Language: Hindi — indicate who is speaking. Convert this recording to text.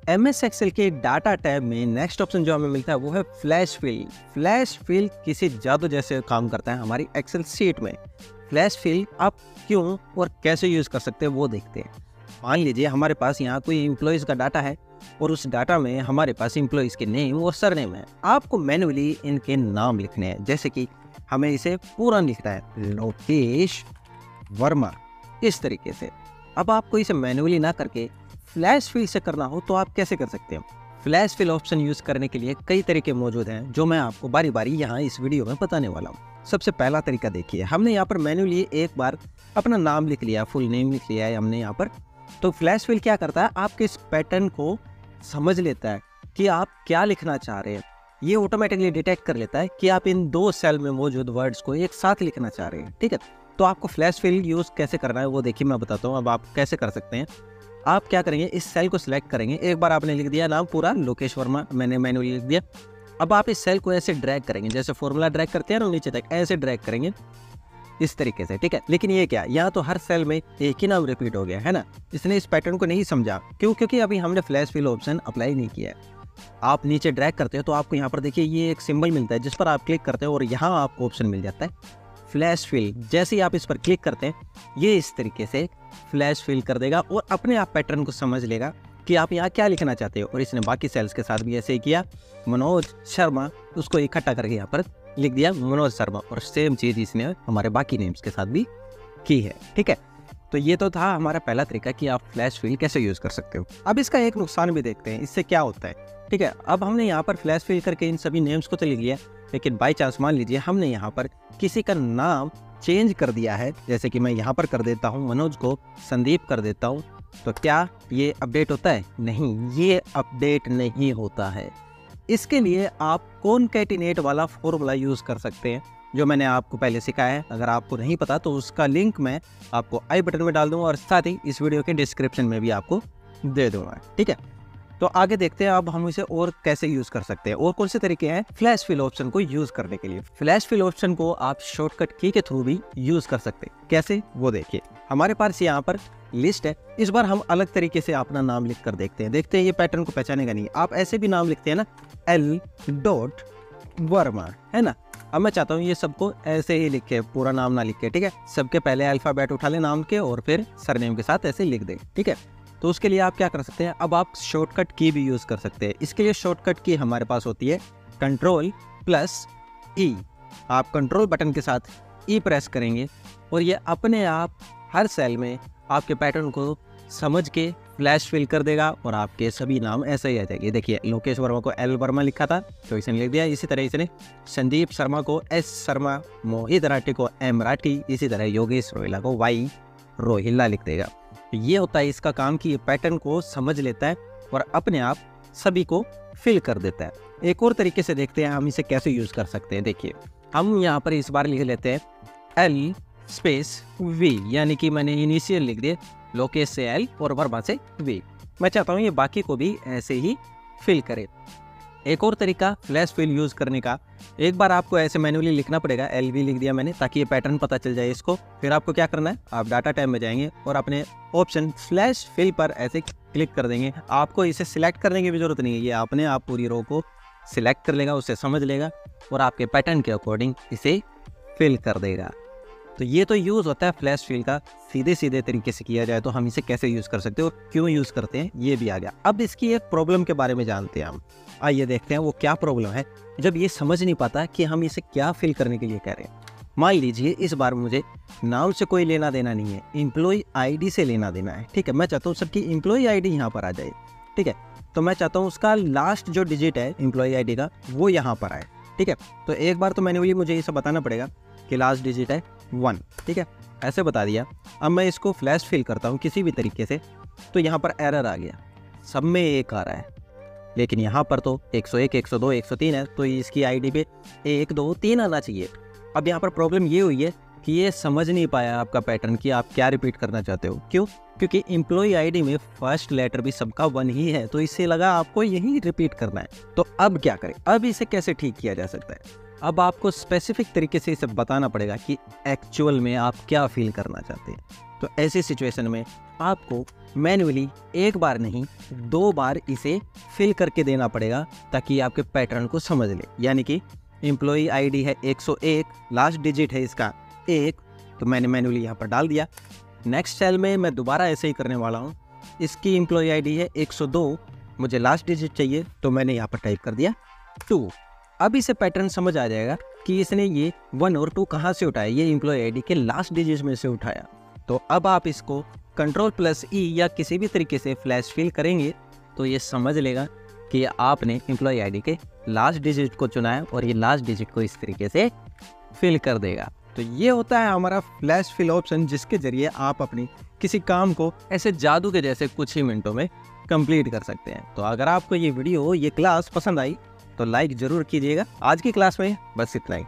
Speaker 1: MS एक्सेल के डाटा टैब में नेक्स्ट ऑप्शन जो हमें मिलता है वो है फ्लैश फिल। फ्लैश फिल किसी जादू जैसे काम करता है हमारी एक्सेल शीट में। फ्लैश फिल आप क्यों और कैसे यूज़ कर सकते हैं वो देखते हैं। मान लीजिए हमारे पास यहाँ कोई एम्प्लॉयज़ का डाटा है और उस डाटा में हमारे पास एम्प्लॉयज़ के नेम और सरनेम है। आपको मैन्युअली इनके नाम लिखने हैं, जैसे कि हमें इसे पूरा लिखना है लोकेश वर्मा, इस तरीके से। अब आपको इसे मैन्युअली ना करके फ्लैश फिल से करना हो तो आप कैसे कर सकते हैं। फ्लैश फिल ऑप्शन यूज़ करने के लिए कई तरीके मौजूद हैं जो मैं आपको बारी बारी यहाँ इस वीडियो में बताने वाला हूँ। सबसे पहला तरीका देखिए, हमने यहाँ पर मैन्युअली एक बार अपना नाम लिख लिया, फुल नेम लिख लिया है हमने यहाँ पर। तो फ्लैश फिल क्या करता है, आपके इस पैटर्न को समझ लेता है कि आप क्या लिखना चाह रहे हैं। ये ऑटोमेटिकली डिटेक्ट कर लेता है कि आप इन दो सेल में मौजूद वर्ड्स को एक साथ लिखना चाह रहे हैं। ठीक है, तो आपको फ्लैश फिल यूज़ कैसे करना है वो देखिए मैं बताता हूँ। अब आप कैसे कर सकते हैं, आप क्या करेंगे, इस सेल को सिलेक्ट करेंगे। एक बार आपने लिख दिया नाम पूरा लोकेश वर्मा, मैंने मैन्युअली लिख दिया। अब आप इस सेल को ऐसे ड्रैग करेंगे, जैसे फॉर्मूला ड्रैग करते हैं ना नीचे तक, ऐसे ड्रैग करेंगे इस तरीके से। ठीक है, लेकिन ये क्या, यहाँ तो हर सेल में एक ही नाम रिपीट हो गया है ना, इसने इस पैटर्न को नहीं समझा। क्यों? क्योंकि अभी हमने फ्लैश फिल ऑप्शन अप्लाई नहीं किया है। आप नीचे ड्रैग करते हो तो आपको यहाँ पर देखिए ये एक सिंबल मिलता है जिस पर आप क्लिक करते हो और यहाँ आपको ऑप्शन मिल जाता है फ्लैश फिल। जैसे ही आप इस पर क्लिक करते हैं ये इस तरीके से फ्लैश फिल कर देगा और अपने आप पैटर्न को समझ लेगा कि आप यहाँ क्या लिखना चाहते हो। और इसने बाकी सेल्स के साथ भी ऐसे ही किया, मनोज शर्मा, उसको इकट्ठा करके यहाँ पर लिख दिया मनोज शर्मा, और सेम चीज़ इसने हमारे बाकी नेम्स के साथ भी की है। ठीक है, तो ये तो था हमारा पहला तरीका कि आप फ्लैश फिल कैसे यूज़ कर सकते हो। अब इसका एक नुकसान भी देखते हैं, इससे क्या होता है। ठीक है, अब हमने यहाँ पर फ्लैश फिल करके इन सभी नेम्स को तो लिख लिया, लेकिन बाई चांस मान लीजिए हमने यहाँ पर किसी का नाम चेंज कर दिया है, जैसे कि मैं यहाँ पर कर देता हूँ मनोज को संदीप कर देता हूँ, तो क्या ये अपडेट होता है? नहीं, ये अपडेट नहीं होता है। इसके लिए आप कॉनकैटिनेट वाला फॉर्मूला यूज़ कर सकते हैं जो मैंने आपको पहले सिखाया है। अगर आपको नहीं पता तो उसका लिंक मैं आपको आई बटन में डाल दूंगा और साथ ही इस वीडियो के डिस्क्रिप्शन में भी आपको दे दूंगा। ठीक है, तो आगे देखते हैं अब हम इसे और कैसे यूज़ कर सकते हैं और कौन से तरीके हैं फ्लैश फिल ऑप्शन को यूज़ करने के लिए। फ्लैश फिल ऑप्शन को आप शॉर्टकट की के थ्रू भी यूज़ कर सकते हैं। कैसे वो देखिए, हमारे पास यहाँ पर लिस्ट है। इस बार हम अलग तरीके से अपना नाम लिख कर देखते हैं ये पैटर्न को पहचानेगा नहीं। आप ऐसे भी नाम लिखते हैं ना, L. वर्मा, है ना। अब मैं चाहता हूँ ये सबको ऐसे ही लिखे, पूरा नाम ना लिखे। ठीक है, सबके पहले अल्फ़ाबेट उठा ले नाम के और फिर सरनेम के साथ ऐसे लिख दें। ठीक है, तो उसके लिए आप क्या कर सकते हैं, अब आप शॉर्टकट की भी यूज़ कर सकते हैं। इसके लिए शॉर्टकट की हमारे पास होती है Ctrl+E। आप कंट्रोल बटन के साथ E प्रेस करेंगे और ये अपने आप हर सेल में आपके पैटर्न को समझ के फ्लैश फिल कर देगा और आपके सभी नाम ऐसे ही आ जाएंगे। देखिए लोकेश वर्मा को L वर्मा लिखा था तो इसने लिख दिया, इसी तरह इसने संदीप शर्मा को S शर्मा, मोहित राठी को M राठी, इसी तरह योगेश रोहिला को Y रोहिला लिख देगा। ये होता है इसका काम कि ये पैटर्न को समझ लेता है और अपने आप सभी को फिल कर देता है। एक और तरीके से देखते हैं हम इसे कैसे यूज़ कर सकते हैं। देखिए हम यहाँ पर इस बार लिख लेते हैं L_V, यानी कि मैंने इनिशियल लिख दिए, लोकेश से L और वर्मा से V। मैं चाहता हूँ ये बाकी को भी ऐसे ही फिल करे। एक और तरीका फ्लैश फिल यूज़ करने का, एक बार आपको ऐसे मैन्युअली लिखना पड़ेगा, LV लिख दिया मैंने ताकि ये पैटर्न पता चल जाए इसको। फिर आपको क्या करना है, आप डाटा टैब में जाएंगे और अपने ऑप्शन फ्लैश फिल पर ऐसे क्लिक कर देंगे। आपको इसे सिलेक्ट करने की भी ज़रूरत नहीं है, ये अपने आप पूरी रो को सिलेक्ट कर लेगा, उसे समझ लेगा और आपके पैटर्न के अकॉर्डिंग इसे फिल कर देगा। तो ये तो यूज़ होता है फ्लैश फिल का। सीधे सीधे तरीके से किया जाए तो हम इसे कैसे यूज़ कर सकते हैं और क्यों यूज़ करते हैं ये भी आ गया। अब इसकी एक प्रॉब्लम के बारे में जानते हैं हम। आइए देखते हैं वो क्या प्रॉब्लम है जब ये समझ नहीं पाता कि हम इसे क्या फिल करने के लिए कह रहे हैं। मान लीजिए इस बार मुझे नाम से कोई लेना देना नहीं है, एम्प्लॉय ID से लेना देना है। ठीक है, मैं चाहता हूँ सबकी एम्प्लॉय ID यहाँ पर आ जाए। ठीक है, तो मैं चाहता हूँ उसका लास्ट जो डिजिट है एम्प्लॉय ID का वो यहाँ पर आए। ठीक है, तो एक बार तो मैंने मुझे ये सब बताना पड़ेगा कि लास्ट डिजिट है 1। ठीक है, ऐसे बता दिया। अब मैं इसको फ्लैश फिल करता हूँ किसी भी तरीके से, तो यहाँ पर एरर आ गया, सब में 1 आ रहा है, लेकिन यहाँ पर तो 101, 102, 103 है, तो इसकी ID पे 1, 2, 3 आना चाहिए। अब यहाँ पर प्रॉब्लम ये हुई है कि ये समझ नहीं पाया आपका पैटर्न कि आप क्या रिपीट करना चाहते हो। क्यों? क्योंकि एम्प्लॉय ID में फर्स्ट लेटर भी सबका 1 ही है, तो इससे लगा आपको यही रिपीट करना है। तो अब क्या करें, अब इसे कैसे ठीक किया जा सकता है। अब आपको स्पेसिफिक तरीके से इसे बताना पड़ेगा कि एक्चुअल में आप क्या फील करना चाहते हैं। तो ऐसी सिचुएशन में आपको मैन्युअली एक बार नहीं 2 बार इसे फिल करके देना पड़ेगा ताकि आपके पैटर्न को समझ ले। यानी कि एम्प्लॉई आईडी है 101, लास्ट डिजिट है इसका 1, तो मैंने मैन्युअली यहाँ पर डाल दिया। नेक्स्ट सेल में मैं दोबारा ऐसे ही करने वाला हूँ। इसकी एम्प्लॉई आईडी है 102, मुझे लास्ट डिजिट चाहिए तो मैंने यहाँ पर टाइप कर दिया 2। अब इसे पैटर्न समझ आ जाएगा कि इसने ये 1 और 2 कहाँ से उठाया, ये एम्प्लॉय आईडी के लास्ट डिजिट में से उठाया। तो अब आप इसको Ctrl+E या किसी भी तरीके से फ्लैश फिल करेंगे तो ये समझ लेगा कि आपने एम्प्लॉय आईडी के लास्ट डिजिट को चुना है और ये लास्ट डिजिट को इस तरीके से फिल कर देगा। तो ये होता है हमारा फ्लैश फिल ऑप्शन, जिसके जरिए आप अपनी किसी काम को ऐसे जादू के जैसे कुछ ही मिनटों में कंप्लीट कर सकते हैं। तो अगर आपको ये वीडियो, ये क्लास पसंद आई तो लाइक ज़रूर कीजिएगा। आज की क्लास में बस इतना ही।